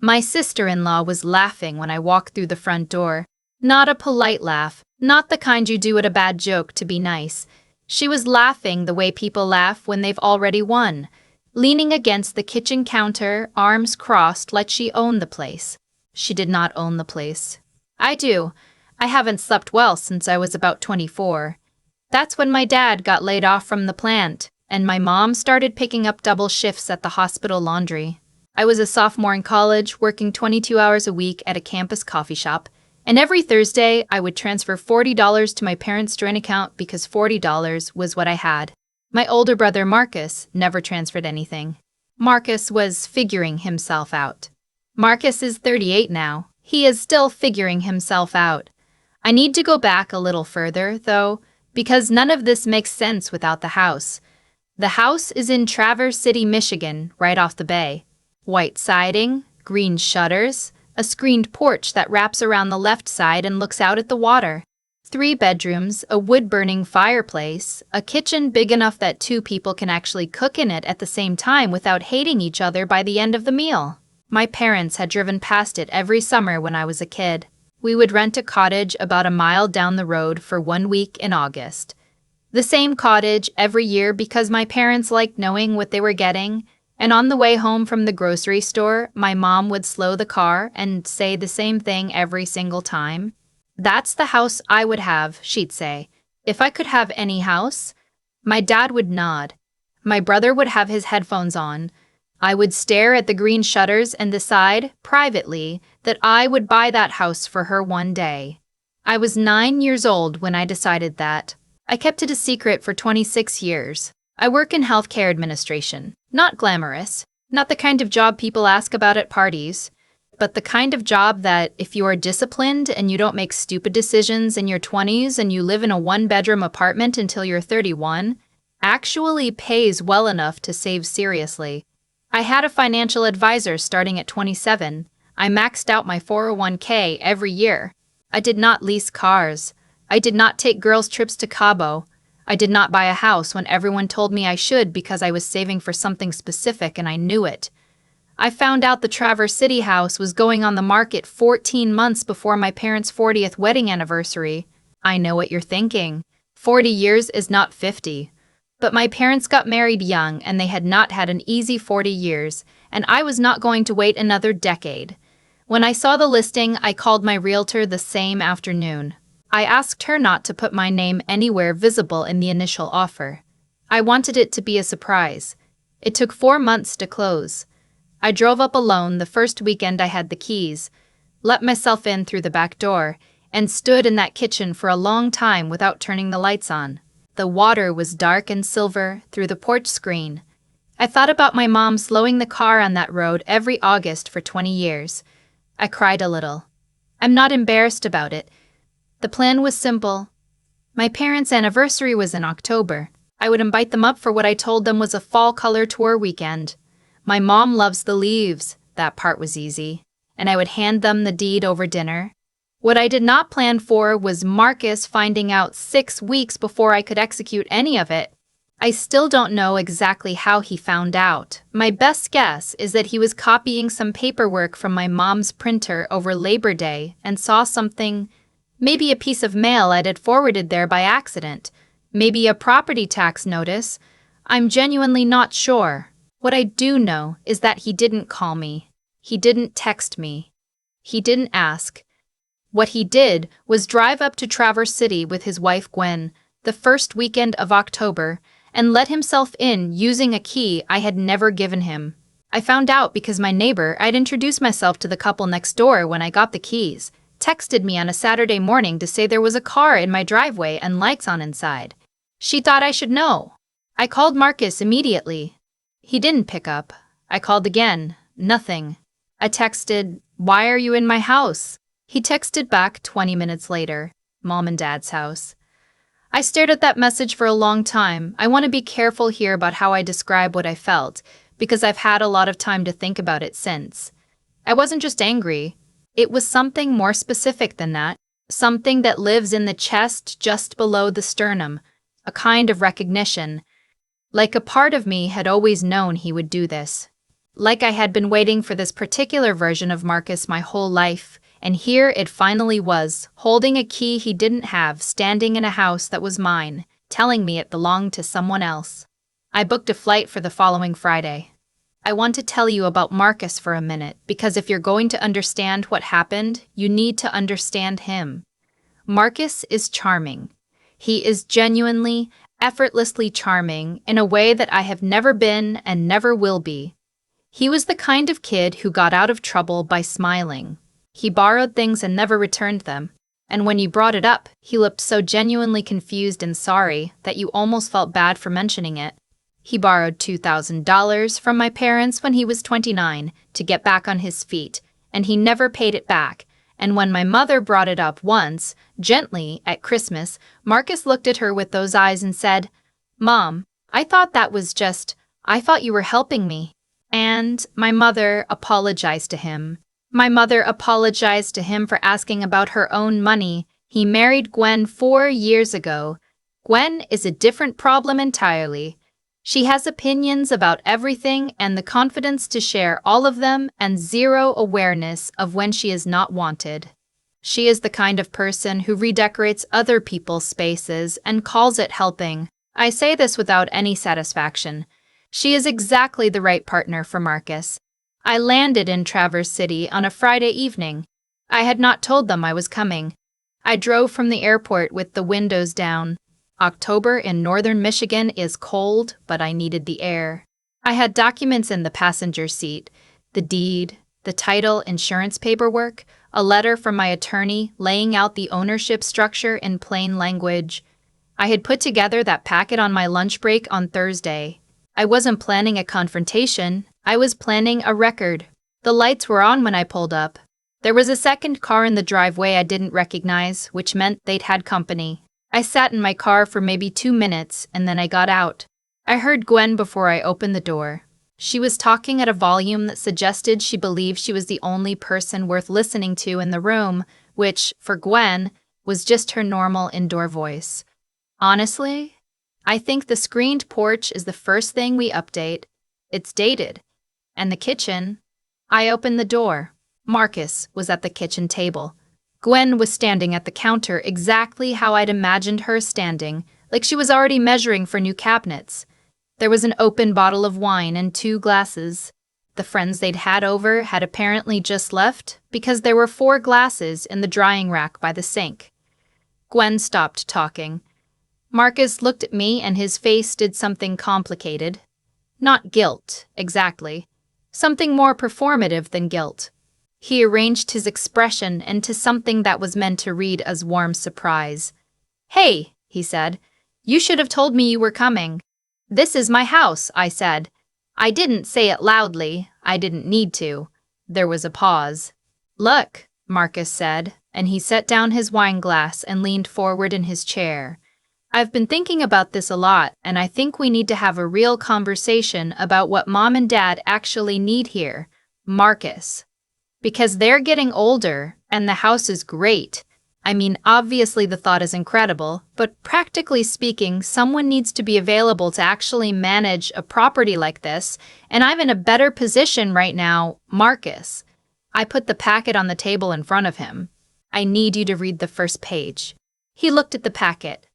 My sister-in-law was laughing when I walked through the front door. Not a polite laugh, not the kind you do at a bad joke to be nice. She was laughing the way people laugh when they've already won, leaning against the kitchen counter, arms crossed like she owned the place. She did not own the place. I do. I haven't slept well since I was about 24. That's when my dad got laid off from the plant, and my mom started picking up double shifts at the hospital laundry. I was a sophomore in college, working 22 hours a week at a campus coffee shop, and every Thursday I would transfer $40 to my parents' joint account because $40 was what I had. My older brother Marcus never transferred anything. Marcus was figuring himself out. Marcus is 38 now. He is still figuring himself out. I need to go back a little further, though, because none of this makes sense without the house. The house is in Traverse City, Michigan, right off the bay. White siding, green shutters, a screened porch that wraps around the left side and looks out at the water. 3 bedrooms, a wood-burning fireplace, a kitchen big enough that 2 people can actually cook in it at the same time without hating each other by the end of the meal. My parents had driven past it every summer when I was a kid. We would rent a cottage about a mile down the road for 1 week in August. The same cottage every year because my parents liked knowing what they were getting, and on the way home from the grocery store, my mom would slow the car and say the same thing every single time. "That's the house I would have," she'd say. "If I could have any house." My dad would nod. My brother would have his headphones on. I would stare at the green shutters and decide, privately, that I would buy that house for her one day. I was 9 years old when I decided that. I kept it a secret for 26 years. I work in healthcare administration. Not glamorous, not the kind of job people ask about at parties, but the kind of job that, if you are disciplined and you don't make stupid decisions in your 20s and you live in a 1-bedroom apartment until you're 31, actually pays well enough to save seriously. I had a financial advisor starting at 27. I maxed out my 401k every year. I did not lease cars. I did not take girls' trips to Cabo. I did not buy a house when everyone told me I should because I was saving for something specific and I knew it. I found out the Traverse City house was going on the market 14 months before my parents' 40th wedding anniversary. I know what you're thinking. 40 years is not 50. But my parents got married young and they had not had an easy 40 years, and I was not going to wait another decade. When I saw the listing, I called my realtor the same afternoon. I asked her not to put my name anywhere visible in the initial offer. I wanted it to be a surprise. It took 4 months to close. I drove up alone the first weekend I had the keys, let myself in through the back door, and stood in that kitchen for a long time without turning the lights on. The water was dark and silver through the porch screen. I thought about my mom slowing the car on that road every August for 20 years. I cried a little. I'm not embarrassed about it. The plan was simple. My parents' anniversary was in October. I would invite them up for what I told them was a fall color tour weekend. My mom loves the leaves. That part was easy. And I would hand them the deed over dinner. What I did not plan for was Marcus finding out 6 weeks before I could execute any of it. I still don't know exactly how he found out. My best guess is that he was copying some paperwork from my mom's printer over Labor Day and saw something, maybe a piece of mail I'd had forwarded there by accident, maybe a property tax notice. I'm genuinely not sure. What I do know is that he didn't call me. He didn't text me. He didn't ask. What he did was drive up to Traverse City with his wife Gwen the first weekend of October and let himself in using a key I had never given him. I found out because my neighbor I'd introduced myself to the couple next door when I got the keys, texted me on a Saturday morning to say there was a car in my driveway and lights on inside. She thought I should know. I called Marcus immediately. He didn't pick up. I called again. Nothing. I texted, "Why are you in my house?" He texted back 20 minutes later, "Mom and Dad's house." I stared at that message for a long time. I want to be careful here about how I describe what I felt, because I've had a lot of time to think about it since. I wasn't just angry. It was something more specific than that, something that lives in the chest just below the sternum, a kind of recognition. Like a part of me had always known he would do this. like I had been waiting for this particular version of Marcus my whole life, and here it finally was, holding a key he didn't have, standing in a house that was mine, telling me it belonged to someone else. I booked a flight for the following Friday. I want to tell you about Marcus for a minute, because if you're going to understand what happened, you need to understand him. Marcus is charming. He is genuinely, effortlessly charming in a way that I have never been and never will be. He was the kind of kid who got out of trouble by smiling. He borrowed things and never returned them, and when you brought it up, he looked so genuinely confused and sorry that you almost felt bad for mentioning it. He borrowed $2,000 from my parents when he was 29 to get back on his feet, and he never paid it back. And when my mother brought it up once, gently, at Christmas, Marcus looked at her with those eyes and said, "Mom, I thought I thought you were helping me." And my mother apologized to him. My mother apologized to him for asking about her own money. He married Gwen 4 years ago. Gwen is a different problem entirely. She has opinions about everything and the confidence to share all of them and zero awareness of when she is not wanted. She is the kind of person who redecorates other people's spaces and calls it helping. I say this without any satisfaction. She is exactly the right partner for Marcus. I landed in Traverse City on a Friday evening. I had not told them I was coming. I drove from the airport with the windows down. October in northern Michigan is cold, but I needed the air. I had documents in the passenger seat, the deed, the title, insurance paperwork, a letter from my attorney laying out the ownership structure in plain language. I had put together that packet on my lunch break on Thursday. I wasn't planning a confrontation, I was planning a record. The lights were on when I pulled up. There was a second car in the driveway I didn't recognize, which meant they'd had company. I sat in my car for maybe 2 minutes, and then I got out. I heard Gwen before I opened the door. She was talking at a volume that suggested she believed she was the only person worth listening to in the room, which, for Gwen, was just her normal indoor voice. Honestly, I think the screened porch is the first thing we update. It's dated. And the kitchen. I opened the door. Marcus was at the kitchen table. Gwen was standing at the counter exactly how I'd imagined her standing, like she was already measuring for new cabinets. There was an open bottle of wine and 2 glasses. The friends they'd had over had apparently just left because there were 4 glasses in the drying rack by the sink. Gwen stopped talking. Marcus looked at me and his face did something complicated. Not guilt, exactly. Something more performative than guilt. He arranged his expression into something that was meant to read as warm surprise. "Hey," he said, "you should have told me you were coming." "This is my house," I said. I didn't say it loudly. I didn't need to. There was a pause. "Look," Marcus said, and he set down his wine glass and leaned forward in his chair. "I've been thinking about this a lot, and I think we need to have a real conversation about what Mom and Dad actually need here. Marcus. Because they're getting older, and the house is great. I mean, obviously the thought is incredible, but practically speaking, someone needs to be available to actually manage a property like this, and I'm in a better position right now, Marcus." I put the packet on the table in front of him. "I need you to read the first page." He looked at the packet.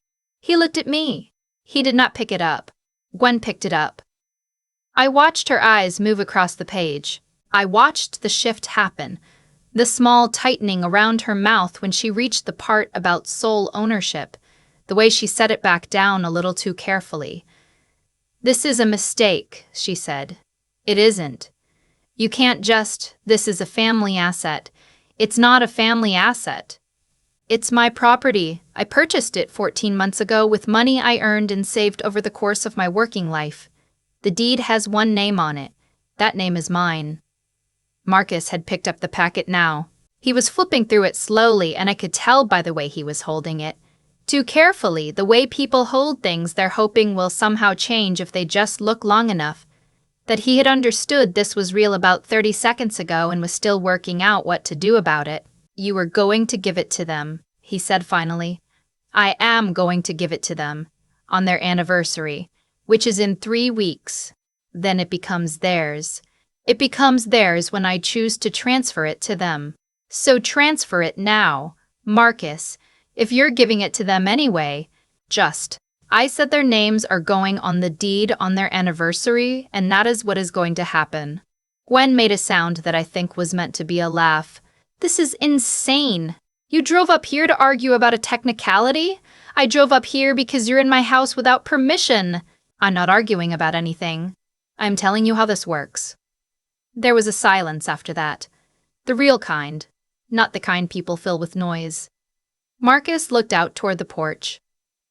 He looked at me. He did not pick it up. Gwen picked it up. I watched her eyes move across the page. I watched the shift happen, the small tightening around her mouth when she reached the part about sole ownership, the way she set it back down a little too carefully. "This is a mistake," she said. "It isn't. You can't this is a family asset. It's not a family asset. It's my property. I purchased it 14 months ago with money I earned and saved over the course of my working life. The deed has 1 name on it. That name is mine." Marcus had picked up the packet now. He was flipping through it slowly, and I could tell by the way he was holding it. Too carefully, the way people hold things they're hoping will somehow change if they just look long enough. That he had understood this was real about 30 seconds ago and was still working out what to do about it. "You were going to give it to them," he said finally. "I am going to give it to them. On their anniversary, which is in 3 weeks. Then it becomes theirs. It becomes theirs when I choose to transfer it to them. So transfer it now, Marcus. If you're giving it to them anyway, just. I said their names are going on the deed on their anniversary, and that is what is going to happen. Gwen made a sound that I think was meant to be a laugh. This is insane. You drove up here to argue about a technicality? I drove up here because you're in my house without permission. I'm not arguing about anything. I'm telling you how this works. There was a silence after that. The real kind, not the kind people fill with noise. Marcus looked out toward the porch.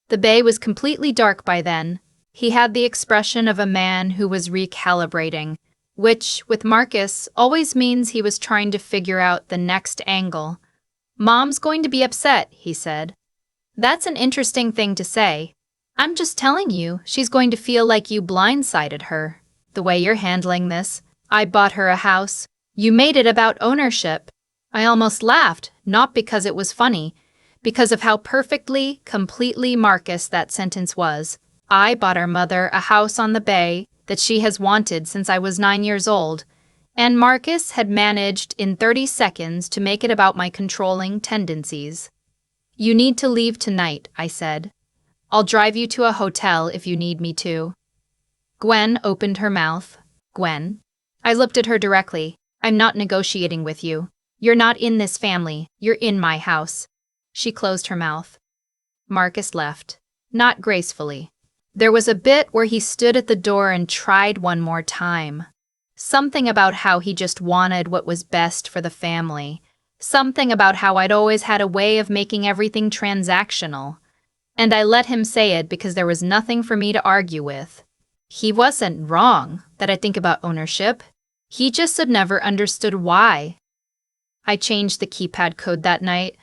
The bay was completely dark by then. He had the expression of a man who was recalibrating, which, with Marcus, always means he was trying to figure out the next angle. Mom's going to be upset, he said. That's an interesting thing to say. I'm just telling you, she's going to feel like you blindsided her. The way you're handling this. I bought her a house. You made it about ownership. I almost laughed, not because it was funny, because of how perfectly, completely Marcus that sentence was. I bought our mother a house on the bay that she has wanted since I was 9 years old, and Marcus had managed in 30 seconds to make it about my controlling tendencies. You need to leave tonight, I said. I'll drive you to a hotel if you need me to. Gwen opened her mouth. Gwen. I looked at her directly. I'm not negotiating with you. You're not in this family. You're in my house. She closed her mouth. Marcus left. Not gracefully. There was a bit where he stood at the door and tried one more time. Something about how he just wanted what was best for the family. Something about how I'd always had a way of making everything transactional. And I let him say it because there was nothing for me to argue with. He wasn't wrong that I think about ownership. He just had never understood why. I changed the keypad code that night.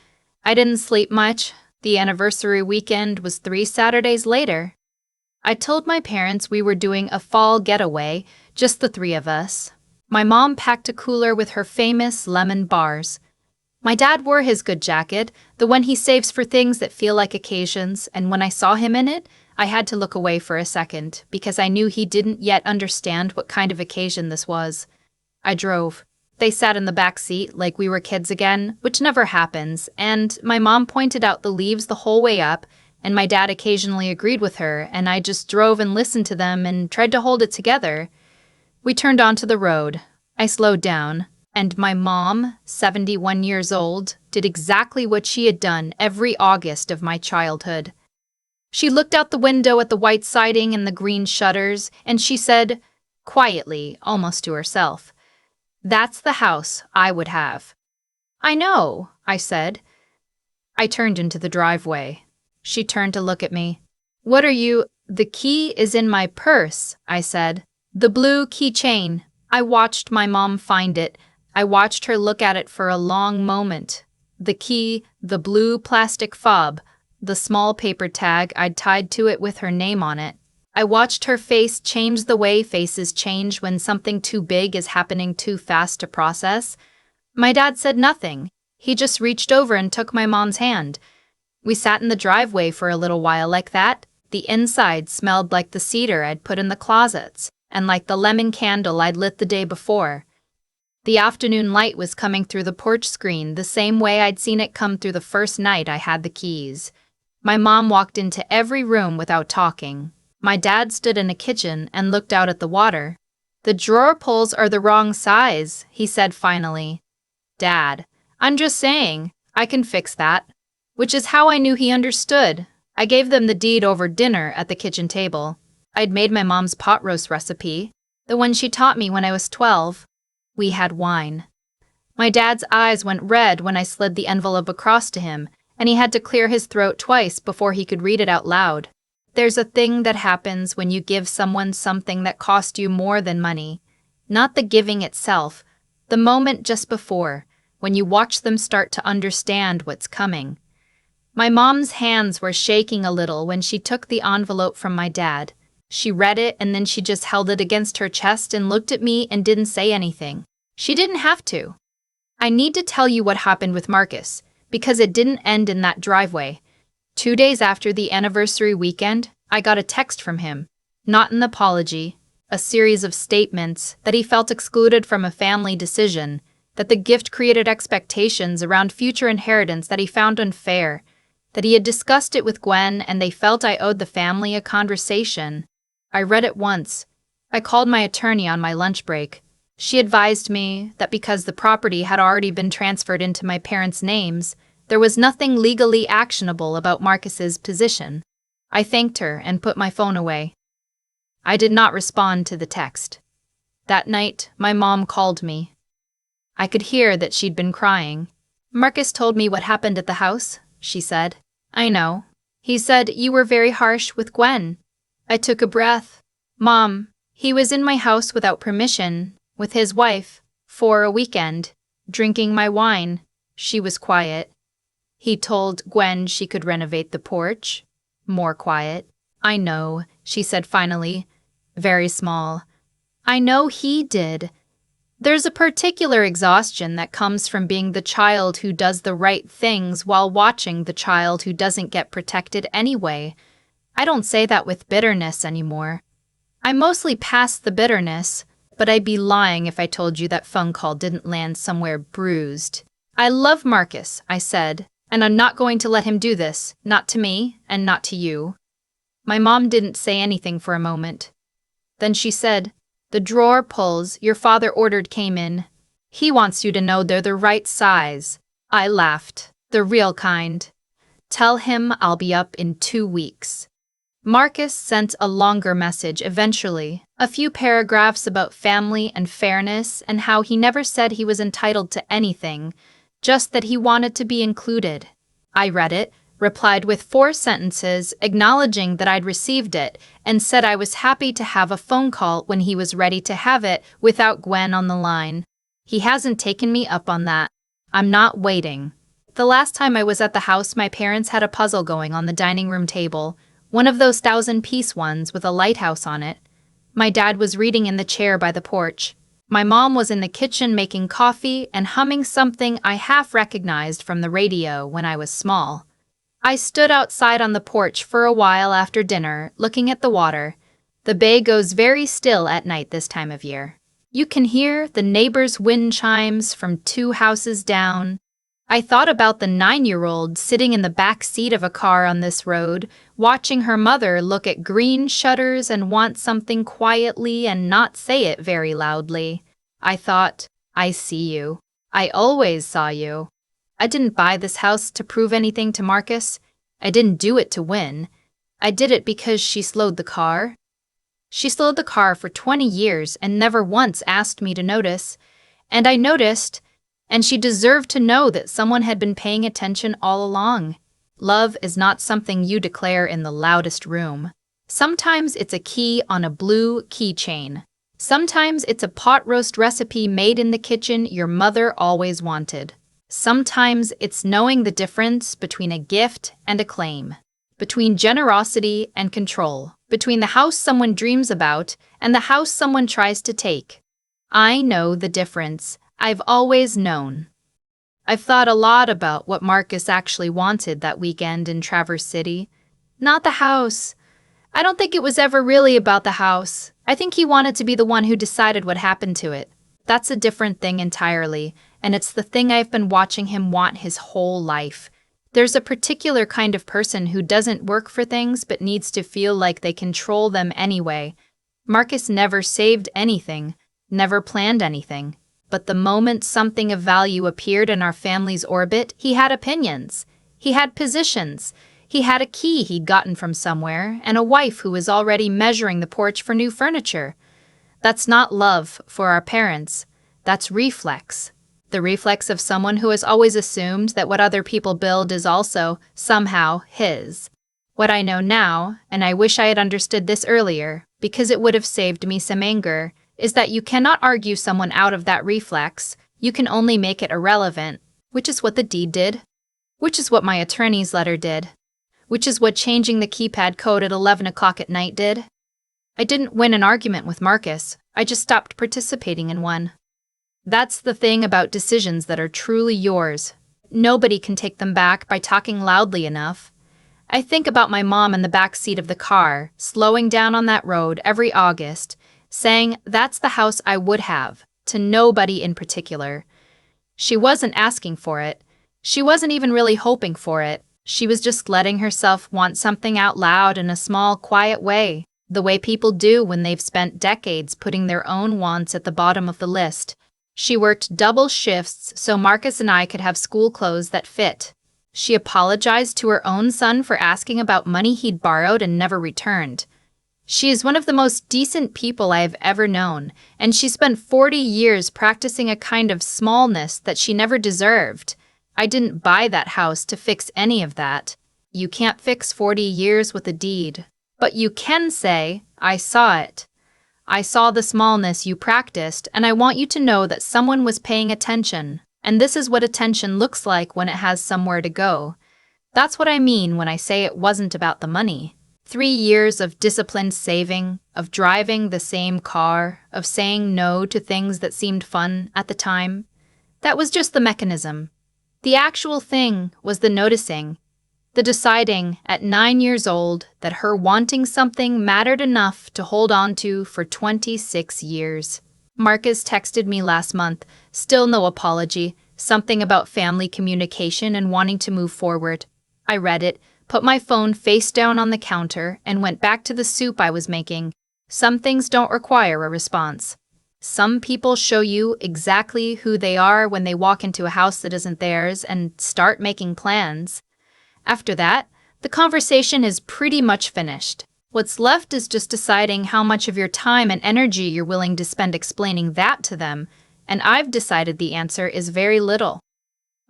I didn't sleep much. The anniversary weekend was 3 Saturdays later. I told my parents we were doing a fall getaway, just the 3 of us. My mom packed a cooler with her famous lemon bars. My dad wore his good jacket, the one he saves for things that feel like occasions, and when I saw him in it, I had to look away for a second, because I knew he didn't yet understand what kind of occasion this was. I drove. They sat in the back seat like we were kids again, which never happens, and my mom pointed out the leaves the whole way up, and my dad occasionally agreed with her, and I just drove and listened to them and tried to hold it together. We turned onto the road. I slowed down, and my mom, 71 years old, did exactly what she had done every August of my childhood. She looked out the window at the white siding and the green shutters, and she said, quietly, almost to herself, "That's the house I would have." "I know," I said. I turned into the driveway. She turned to look at me. "What are you—" "The key is in my purse," I said. "The blue keychain." I watched my mom find it. I watched her look at it for a long moment. The key, the blue plastic fob, the small paper tag I'd tied to it with her name on it. I watched her face change the way faces change when something too big is happening too fast to process. My dad said nothing. He just reached over and took my mom's hand. We sat in the driveway for a little while like that. The inside smelled like the cedar I'd put in the closets, and like the lemon candle I'd lit the day before. The afternoon light was coming through the porch screen the same way I'd seen it come through the first night I had the keys. My mom walked into every room without talking. My dad stood in the kitchen and looked out at the water. "The drawer pulls are the wrong size," he said finally. "Dad, I'm just saying, I can fix that." Which is how I knew he understood. I gave them the deed over dinner at the kitchen table. I'd made my mom's pot roast recipe, the one she taught me when I was 12. We had wine. My dad's eyes went red when I slid the envelope across to him, and he had to clear his throat twice before he could read it out loud. There's a thing that happens when you give someone something that cost you more than money. Not the giving itself, the moment just before, when you watch them start to understand what's coming. My mom's hands were shaking a little when she took the envelope from my dad. She read it and then she just held it against her chest and looked at me and didn't say anything. She didn't have to. I need to tell you what happened with Marcus, because it didn't end in that driveway. 2 days after the anniversary weekend, I got a text from him. Not an apology, a series of statements that he felt excluded from a family decision, that the gift created expectations around future inheritance that he found unfair, that he had discussed it with Gwen and they felt I owed the family a conversation. I read it once. I called my attorney on my lunch break. She advised me that because the property had already been transferred into my parents' names, there was nothing legally actionable about Marcus's position. I thanked her and put my phone away. I did not respond to the text. That night, my mom called me. I could hear that she'd been crying. "Marcus told me what happened at the house," she said. "I know. He said you were very harsh with Gwen." I took a breath. "Mom, he was in my house without permission, with his wife, for a weekend, drinking my wine." She was quiet. "He told Gwen she could renovate the porch." More quiet. "I know," she said finally, very small. "I know he did. There's a particular exhaustion that comes from being the child who does the right things while watching the child who doesn't get protected anyway. I don't say that with bitterness anymore. I'm mostly past the bitterness, but I'd be lying if I told you that phone call didn't land somewhere bruised. I love Marcus," I said, "and I'm not going to let him do this, not to me and not to you." My mom didn't say anything for a moment. Then she said, "The drawer pulls your father ordered came in. He wants you to know they're the right size." I laughed. "The real kind. Tell him I'll be up in 2 weeks." Marcus sent a longer message eventually, a few paragraphs about family and fairness and how he never said he was entitled to anything, just that he wanted to be included. I read it, replied with 4 sentences acknowledging that I'd received it, and said I was happy to have a phone call when he was ready to have it without Gwen on the line. He hasn't taken me up on that. I'm not waiting. The last time I was at the house, my parents had a puzzle going on the dining room table, one of those 1,000-piece ones with a lighthouse on it. My dad was reading in the chair by the porch. My mom was in the kitchen making coffee and humming something I half recognized from the radio when I was small. I stood outside on the porch for a while after dinner, looking at the water. The bay goes very still at night this time of year. You can hear the neighbors' wind chimes from 2 houses down. I thought about the 9-year-old sitting in the back seat of a car on this road, watching her mother look at green shutters and want something quietly and not say it very loudly. I thought, I see you. I always saw you. I didn't buy this house to prove anything to Marcus. I didn't do it to win. I did it because she slowed the car. She slowed the car for 20 years and never once asked me to notice. And I noticed, and she deserved to know that someone had been paying attention all along. Love is not something you declare in the loudest room. Sometimes it's a key on a blue keychain. Sometimes it's a pot roast recipe made in the kitchen your mother always wanted. Sometimes it's knowing the difference between a gift and a claim, between generosity and control, between the house someone dreams about and the house someone tries to take. I know the difference. I've always known. I've thought a lot about what Marcus actually wanted that weekend in Traverse City. Not the house. I don't think it was ever really about the house. I think he wanted to be the one who decided what happened to it. That's a different thing entirely, and it's the thing I've been watching him want his whole life. There's a particular kind of person who doesn't work for things but needs to feel like they control them anyway. Marcus never saved anything, never planned anything. But the moment something of value appeared in our family's orbit, he had opinions. He had positions. He had a key he'd gotten from somewhere, and a wife who was already measuring the porch for new furniture. That's not love for our parents. That's reflex. The reflex of someone who has always assumed that what other people build is also, somehow, his. What I know now, and I wish I had understood this earlier, because it would have saved me some anger, is that you cannot argue someone out of that reflex. You can only make it irrelevant, which is what the deed did, which is what my attorney's letter did, which is what changing the keypad code at 11 o'clock at night did. I didn't win an argument with Marcus. I just stopped participating in one. That's the thing about decisions that are truly yours. Nobody can take them back by talking loudly enough. I think about my mom in the back seat of the car, slowing down on that road every August, saying, "That's the house I would have," to nobody in particular. She wasn't asking for it. She wasn't even really hoping for it. She was just letting herself want something out loud in a small, quiet way, the way people do when they've spent decades putting their own wants at the bottom of the list. She worked double shifts so Marcus and I could have school clothes that fit. She apologized to her own son for asking about money he'd borrowed and never returned. She is one of the most decent people I have ever known, and she spent 40 years practicing a kind of smallness that she never deserved. I didn't buy that house to fix any of that. You can't fix 40 years with a deed. But you can say, "I saw it. I saw the smallness you practiced, and I want you to know that someone was paying attention. And this is what attention looks like when it has somewhere to go." That's what I mean when I say it wasn't about the money. 3 years of disciplined saving, of driving the same car, of saying no to things that seemed fun at the time. That was just the mechanism. The actual thing was the noticing, the deciding at 9 years old that her wanting something mattered enough to hold on to for 26 years. Marcus texted me last month, still no apology, something about family communication and wanting to move forward. I read it, put my phone face down on the counter, and went back to the soup I was making. Some things don't require a response. Some people show you exactly who they are when they walk into a house that isn't theirs and start making plans. After that, the conversation is pretty much finished. What's left is just deciding how much of your time and energy you're willing to spend explaining that to them, and I've decided the answer is very little.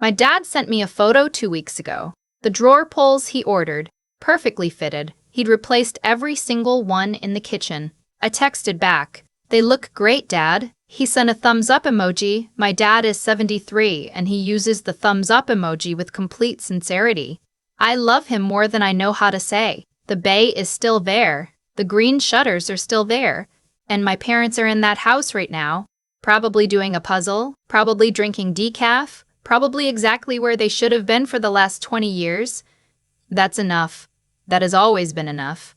My dad sent me a photo 2 weeks ago. The drawer pulls he ordered, perfectly fitted. He'd replaced every single one in the kitchen. I texted back, "They look great, Dad." He sent a thumbs up emoji. My dad is 73, and he uses the thumbs up emoji with complete sincerity. I love him more than I know how to say. The bay is still there. The green shutters are still there. And my parents are in that house right now, probably doing a puzzle, probably drinking decaf, probably exactly where they should have been for the last 20 years. That's enough. That has always been enough.